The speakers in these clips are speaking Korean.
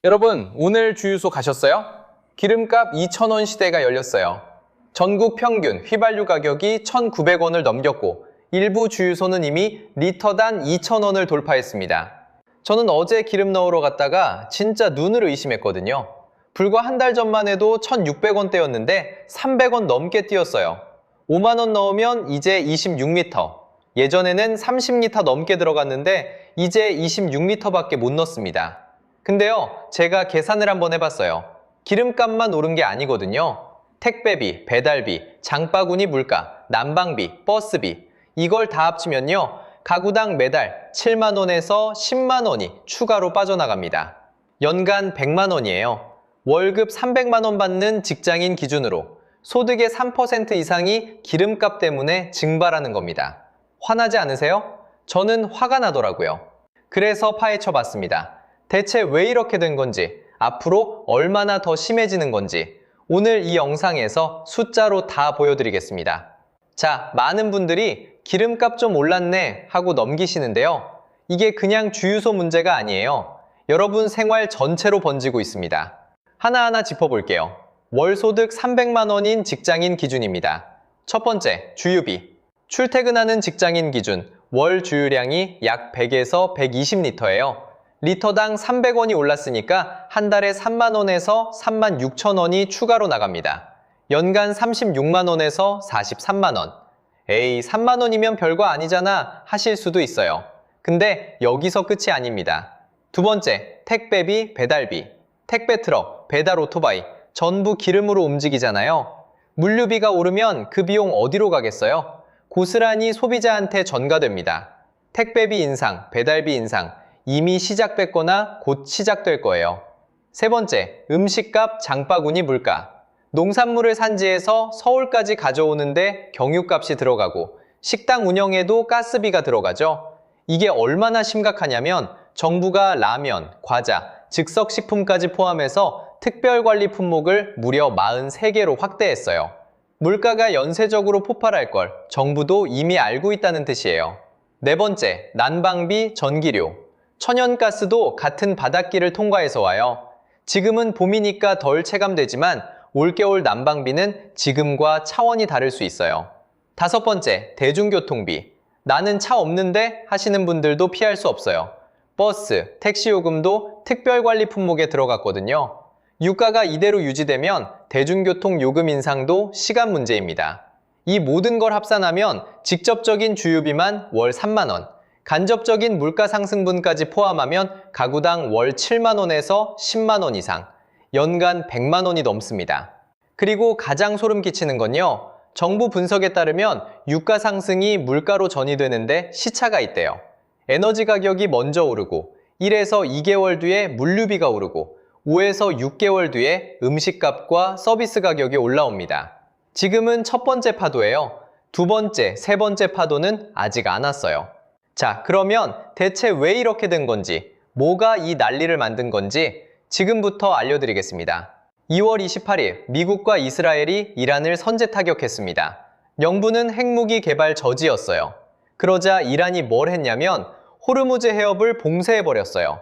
여러분, 오늘 주유소 가셨어요? 기름값 2,000원 시대가 열렸어요. 전국 평균 휘발유 가격이 1,900원을 넘겼고 일부 주유소는 이미 리터당 2,000원을 돌파했습니다. 저는 어제 기름 넣으러 갔다가 진짜 눈을 의심했거든요. 불과 한 달 전만 해도 1,600원대였는데 300원 넘게 뛰었어요. 5만원 넣으면 이제 26리터. 예전에는 30리터 넘게 들어갔는데 이제 26리터밖에 못 넣습니다. 근데요, 제가 계산을 한번 해봤어요. 기름값만 오른 게 아니거든요. 택배비, 배달비, 장바구니 물가, 난방비, 버스비 이걸 다 합치면요, 가구당 매달 7만원에서 10만원이 추가로 빠져나갑니다. 연간 100만원이에요. 월급 300만원 받는 직장인 기준으로 소득의 3% 이상이 기름값 때문에 증발하는 겁니다. 화나지 않으세요? 저는 화가 나더라고요. 그래서 파헤쳐 봤습니다. 대체 왜 이렇게 된 건지, 앞으로 얼마나 더 심해지는 건지 오늘 이 영상에서 숫자로 다 보여드리겠습니다. 자, 많은 분들이 기름값 좀 올랐네 하고 넘기시는데요. 이게 그냥 주유소 문제가 아니에요. 여러분 생활 전체로 번지고 있습니다. 하나하나 짚어볼게요. 월 소득 300만 원인 직장인 기준입니다. 첫 번째, 주유비. 출퇴근하는 직장인 기준, 월 주유량이 약 100에서 120리터예요. 리터당 300원이 올랐으니까 한 달에 3만원에서 3만 6천원이 추가로 나갑니다. 연간 36만원에서 43만원. 에이, 3만원이면 별거 아니잖아 하실 수도 있어요. 근데 여기서 끝이 아닙니다. 두 번째, 택배비, 배달비. 택배 트럭, 배달 오토바이 전부 기름으로 움직이잖아요. 물류비가 오르면 그 비용 어디로 가겠어요? 고스란히 소비자한테 전가됩니다. 택배비 인상, 배달비 인상 이미 시작됐거나 곧 시작될 거예요. 세 번째, 음식값, 장바구니 물가. 농산물을 산지에서 서울까지 가져오는데 경유값이 들어가고 식당 운영에도 가스비가 들어가죠. 이게 얼마나 심각하냐면 정부가 라면, 과자, 즉석식품까지 포함해서 특별관리 품목을 무려 43개로 확대했어요. 물가가 연쇄적으로 폭발할 걸 정부도 이미 알고 있다는 뜻이에요. 네 번째, 난방비, 전기료. 천연가스도 같은 바닷길을 통과해서 와요. 지금은 봄이니까 덜 체감되지만 올겨울 난방비는 지금과 차원이 다를 수 있어요. 다섯 번째, 대중교통비. 나는 차 없는데 하시는 분들도 피할 수 없어요. 버스, 택시 요금도 특별관리 품목에 들어갔거든요. 유가가 이대로 유지되면 대중교통 요금 인상도 시간 문제입니다. 이 모든 걸 합산하면 직접적인 주유비만 월 3만원, 간접적인 물가 상승분까지 포함하면 가구당 월 7만원에서 10만원 이상, 연간 100만원이 넘습니다. 그리고 가장 소름 끼치는 건요, 정부 분석에 따르면 유가 상승이 물가로 전이되는데 시차가 있대요. 에너지 가격이 먼저 오르고 1에서 2개월 뒤에 물류비가 오르고 5에서 6개월 뒤에 음식값과 서비스 가격이 올라옵니다. 지금은 첫 번째 파도예요. 두 번째, 세 번째 파도는 아직 안 왔어요. 자, 그러면 대체 왜 이렇게 된 건지, 뭐가 이 난리를 만든 건지 지금부터 알려드리겠습니다. 2월 28일 미국과 이스라엘이 이란을 선제 타격했습니다. 명분은 핵무기 개발 저지였어요. 그러자 이란이 뭘 했냐면 호르무즈 해협을 봉쇄해버렸어요.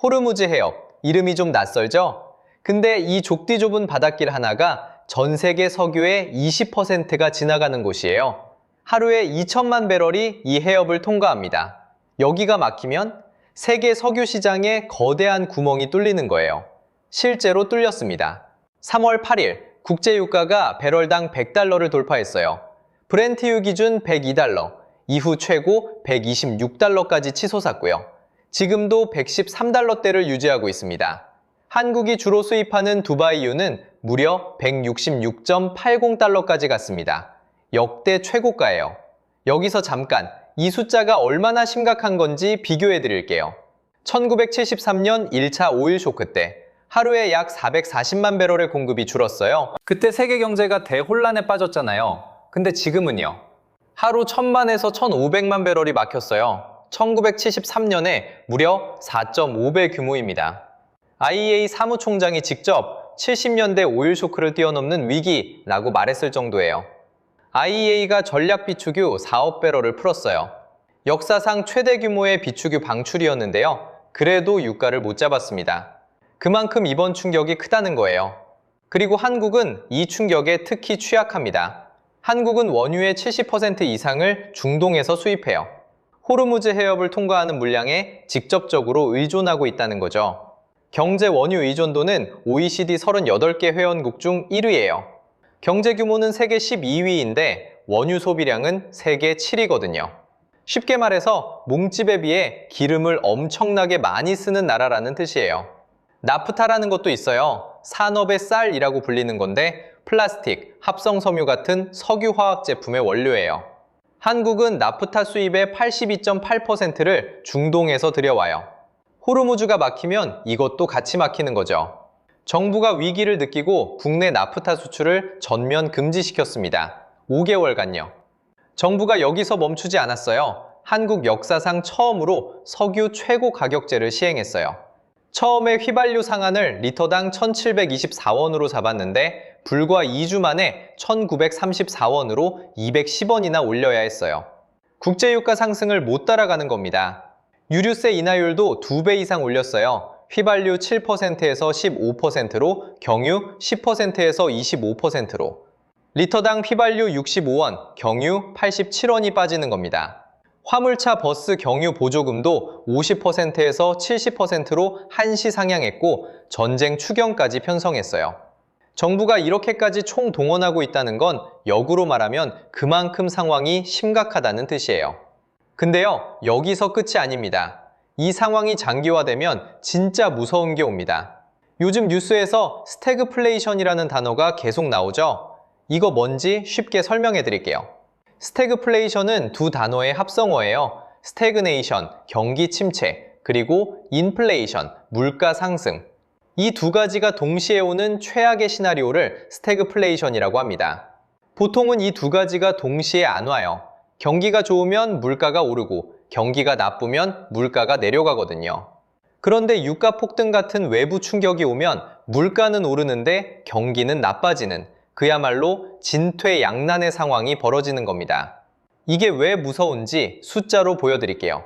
호르무즈 해협, 이름이 좀 낯설죠? 근데 이 좁디 좁은 바닷길 하나가 전 세계 석유의 20%가 지나가는 곳이에요. 하루에 2천만 배럴이 이 해협을 통과합니다. 여기가 막히면 세계 석유 시장에 거대한 구멍이 뚫리는 거예요. 실제로 뚫렸습니다. 3월 8일 국제유가가 배럴당 100달러를 돌파했어요. 브렌트유 기준 102달러, 이후 최고 126달러까지 치솟았고요. 지금도 113달러대를 유지하고 있습니다. 한국이 주로 수입하는 두바이유는 무려 166.80달러까지 갔습니다. 역대 최고가예요. 여기서 잠깐 이 숫자가 얼마나 심각한 건지 비교해 드릴게요. 1973년 1차 오일 쇼크 때 하루에 약 440만 배럴의 공급이 줄었어요. 그때 세계 경제가 대혼란에 빠졌잖아요. 근데 지금은요. 하루 1000만에서 1500만 배럴이 막혔어요. 1973년에 무려 4.5배 규모입니다. IEA 사무총장이 직접 70년대 오일 쇼크를 뛰어넘는 위기라고 말했을 정도예요. IEA가 전략 비축유 4억 배럴을 풀었어요. 역사상 최대 규모의 비축유 방출이었는데요. 그래도 유가를 못 잡았습니다. 그만큼 이번 충격이 크다는 거예요. 그리고 한국은 이 충격에 특히 취약합니다. 한국은 원유의 70% 이상을 중동에서 수입해요. 호르무즈 해협을 통과하는 물량에 직접적으로 의존하고 있다는 거죠. 경제 원유 의존도는 OECD 38개 회원국 중 1위예요. 경제 규모는 세계 12위인데 원유 소비량은 세계 7위거든요. 쉽게 말해서 몸집에 비해 기름을 엄청나게 많이 쓰는 나라라는 뜻이에요. 나프타라는 것도 있어요. 산업의 쌀이라고 불리는 건데 플라스틱, 합성섬유 같은 석유화학 제품의 원료예요. 한국은 나프타 수입의 82.8%를 중동에서 들여와요. 호르무즈가 막히면 이것도 같이 막히는 거죠. 정부가 위기를 느끼고 국내 나프타 수출을 전면 금지시켰습니다. 5개월간요. 정부가 여기서 멈추지 않았어요. 한국 역사상 처음으로 석유 최고 가격제를 시행했어요. 처음에 휘발유 상한을 리터당 1,724원으로 잡았는데 불과 2주 만에 1,934원으로 210원이나 올려야 했어요. 국제유가 상승을 못 따라가는 겁니다. 유류세 인하율도 2배 이상 올렸어요. 휘발유 7%에서 15%로, 경유 10%에서 25%로. 리터당 휘발유 65원, 경유 87원이 빠지는 겁니다. 화물차 버스 경유 보조금도 50%에서 70%로 한시 상향했고 전쟁 추경까지 편성했어요. 정부가 이렇게까지 총동원하고 있다는 건 역으로 말하면 그만큼 상황이 심각하다는 뜻이에요. 근데요, 여기서 끝이 아닙니다. 이 상황이 장기화되면 진짜 무서운 게 옵니다. 요즘 뉴스에서 스태그플레이션이라는 단어가 계속 나오죠? 이거 뭔지 쉽게 설명해 드릴게요. 스태그플레이션은 두 단어의 합성어예요. 스태그네이션, 경기 침체, 그리고 인플레이션, 물가 상승. 이 두 가지가 동시에 오는 최악의 시나리오를 스태그플레이션이라고 합니다. 보통은 이 두 가지가 동시에 안 와요. 경기가 좋으면 물가가 오르고 경기가 나쁘면 물가가 내려가거든요. 그런데 유가 폭등 같은 외부 충격이 오면 물가는 오르는데 경기는 나빠지는 그야말로 진퇴양난의 상황이 벌어지는 겁니다. 이게 왜 무서운지 숫자로 보여드릴게요.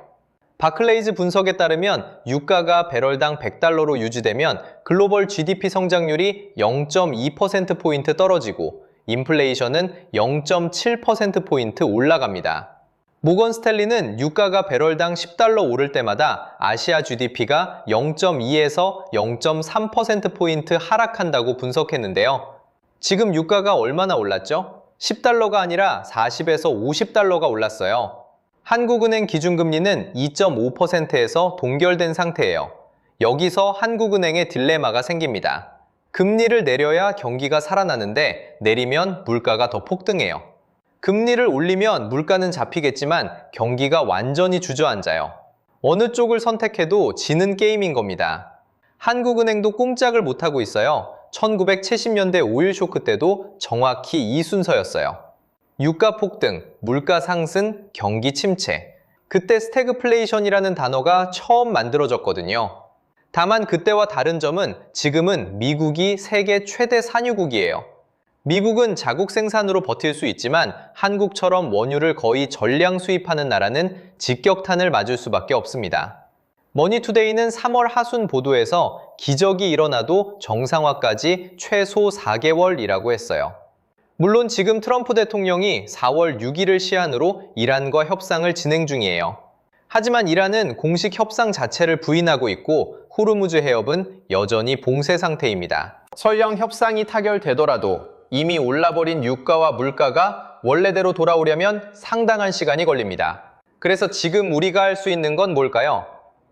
바클레이즈 분석에 따르면 유가가 배럴당 100달러로 유지되면 글로벌 GDP 성장률이 0.2%포인트 떨어지고 인플레이션은 0.7%포인트 올라갑니다. 모건 스탠리는 유가가 배럴당 10달러 오를 때마다 아시아 GDP가 0.2에서 0.3%포인트 하락한다고 분석했는데요. 지금 유가가 얼마나 올랐죠? 10달러가 아니라 40에서 50달러가 올랐어요. 한국은행 기준금리는 2.5%에서 동결된 상태예요. 여기서 한국은행의 딜레마가 생깁니다. 금리를 내려야 경기가 살아나는데 내리면 물가가 더 폭등해요. 금리를 올리면 물가는 잡히겠지만 경기가 완전히 주저앉아요. 어느 쪽을 선택해도 지는 게임인 겁니다. 한국은행도 꼼짝을 못하고 있어요. 1970년대 오일 쇼크 때도 정확히 이 순서였어요. 유가 폭등, 물가 상승, 경기 침체. 그때 스태그플레이션이라는 단어가 처음 만들어졌거든요. 다만 그때와 다른 점은 지금은 미국이 세계 최대 산유국이에요. 미국은 자국 생산으로 버틸 수 있지만 한국처럼 원유를 거의 전량 수입하는 나라는 직격탄을 맞을 수밖에 없습니다. 머니투데이는 3월 하순 보도에서 기적이 일어나도 정상화까지 최소 4개월이라고 했어요. 물론 지금 트럼프 대통령이 4월 6일을 시한으로 이란과 협상을 진행 중이에요. 하지만 이란은 공식 협상 자체를 부인하고 있고 호르무즈 해협은 여전히 봉쇄 상태입니다. 설령 협상이 타결되더라도 이미 올라버린 유가와 물가가 원래대로 돌아오려면 상당한 시간이 걸립니다. 그래서 지금 우리가 할 수 있는 건 뭘까요?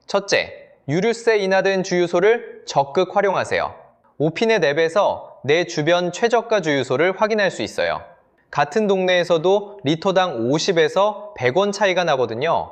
첫째, 유류세 인하된 주유소를 적극 활용하세요. 오핀의 앱에서 내 주변 최저가 주유소를 확인할 수 있어요. 같은 동네에서도 리터당 50에서 100원 차이가 나거든요.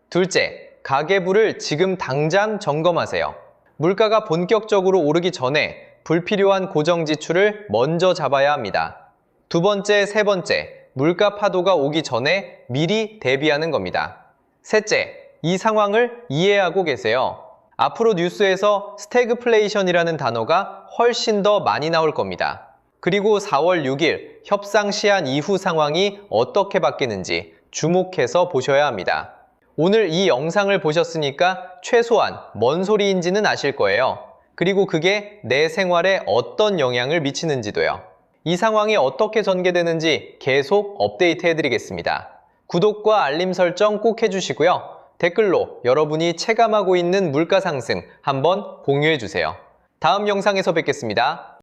둘째, 가계부를 지금 당장 점검하세요. 물가가 본격적으로 오르기 전에 불필요한 고정 지출을 먼저 잡아야 합니다. 두 번째, 세 번째, 물가 파도가 오기 전에 미리 대비하는 겁니다. 셋째, 이 상황을 이해하고 계세요. 앞으로 뉴스에서 스태그플레이션이라는 단어가 훨씬 더 많이 나올 겁니다. 그리고 4월 6일 협상 시한 이후 상황이 어떻게 바뀌는지 주목해서 보셔야 합니다. 오늘 이 영상을 보셨으니까 최소한 뭔 소리인지는 아실 거예요. 그리고 그게 내 생활에 어떤 영향을 미치는지도요. 이 상황이 어떻게 전개되는지 계속 업데이트 해드리겠습니다. 구독과 알림 설정 꼭 해주시고요. 댓글로 여러분이 체감하고 있는 물가 상승 한번 공유해주세요. 다음 영상에서 뵙겠습니다.